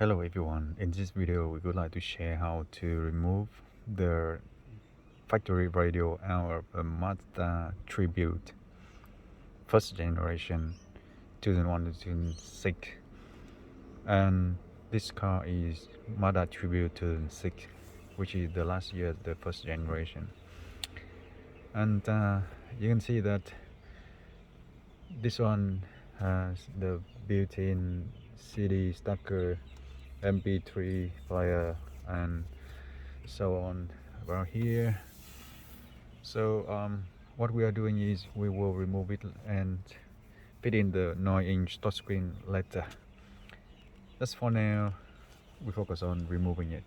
Hello everyone, in this video we would like to share how to remove the factory radio out of a MAZDA Tribute first generation 2001 to 2006, and this car is MAZDA Tribute 2006, which is the last year, the first generation. And you can see that this one has the built-in CD stacker, MP3 player, and so on around here. So what we are doing is we will remove it and fit in the 9-inch touchscreen later. Just for now, we focus on removing it.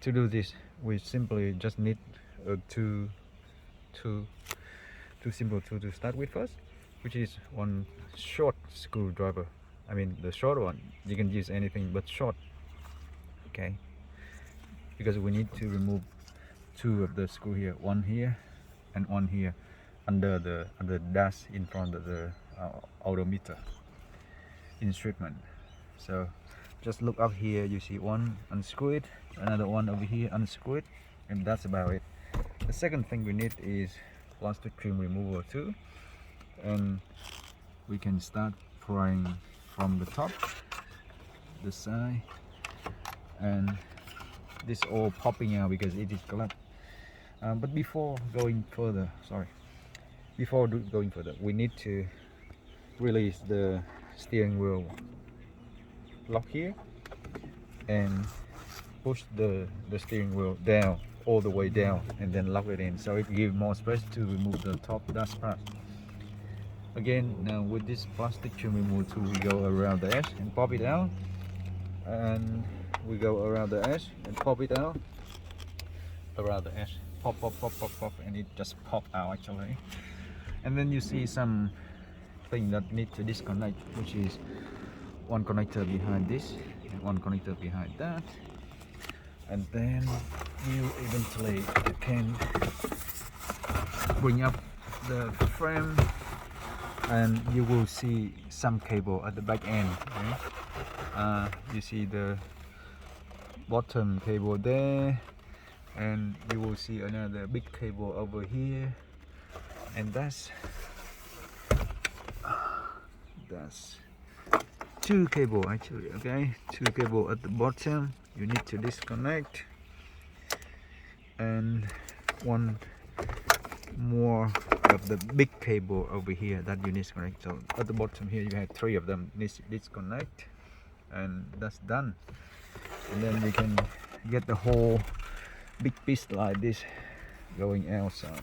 To do this, we simply just need two simple tools to start with first, which is one short screwdriver. I mean the short one, you can use anything but short, okay, because we need to remove two of the screw here, one here and one here under the dash in front of the odometer instrument. So just look up here, you see one, unscrew it, another one over here, unscrew it, and that's about it. The second thing we need is plastic trim remover too, and we can start prying from the top, the side, and this all popping out because it is collapsed. But before going further, we need to release the steering wheel lock here and push the steering wheel down, all the way down, and then lock it in, so it gives more space to remove the top dash part. Again, now with this plastic trim remover tool, we go around the edge and pop it out, and we go around the edge and pop it out, around the edge, pop, and it just pop out actually. And then you see some thing that need to disconnect, which is one connector behind this and one connector behind that, and then you eventually can bring up the frame, and you will see some cable at the back end, right? You see the bottom cable there, and you will see another big cable over here, and that's two cable actually, okay, two cable at the bottom you need to disconnect, and one more of the big cable over here that you disconnect. So at the bottom here you have three of them need to disconnect, and that's done. And then we can get the whole big piece like this going outside.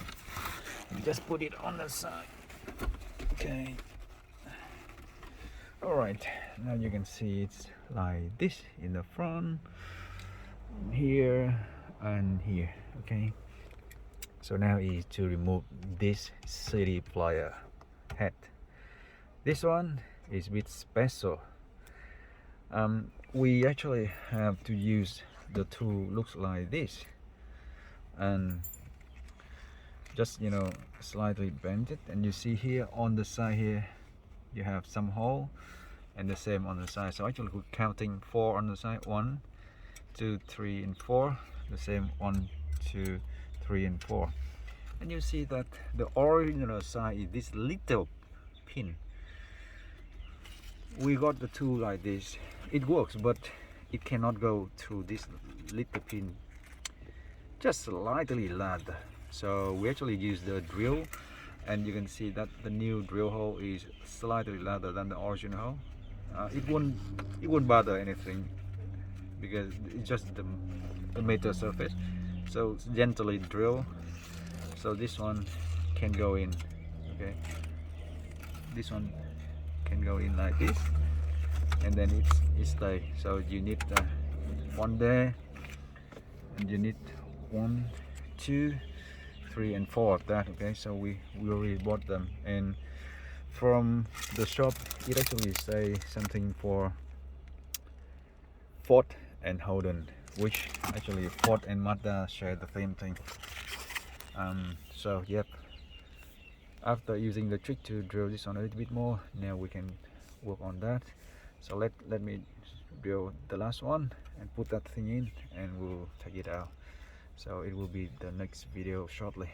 You just put it on the side, okay. Alright, now you can see it's like this in the front, here and here, okay. So now is to remove this CD player head. This one is a bit special. We actually have to use the tool looks like this, and just slightly bend it, and you see here on the side here you have some hole, and the same on the side. So actually we're counting 4 on the side, 1, 2, 3 and 4, the same 1, 2, 3 and 4. And you see that the original side is this little pin. We got the tool like this, it works, but it cannot go through this little pin, just slightly ladder. So we actually use the drill, and you can see that the new drill hole is slightly larger than the original hole. It won't bother anything because it's just the metal surface. So gently drill, so this one can go in, okay. This one can go in like this, and then it stays. So you need one there, and you need 1, 2, 3 and 4 of that, okay. So we already bought them, and from the shop it actually say something for Ford and Holden, which actually Ford and Mazda share the same thing. So yep, after using the trick to drill this on a little bit more, now we can work on that. So let me drill the last one and put that thing in, and we'll take it out. So it will be the next video shortly.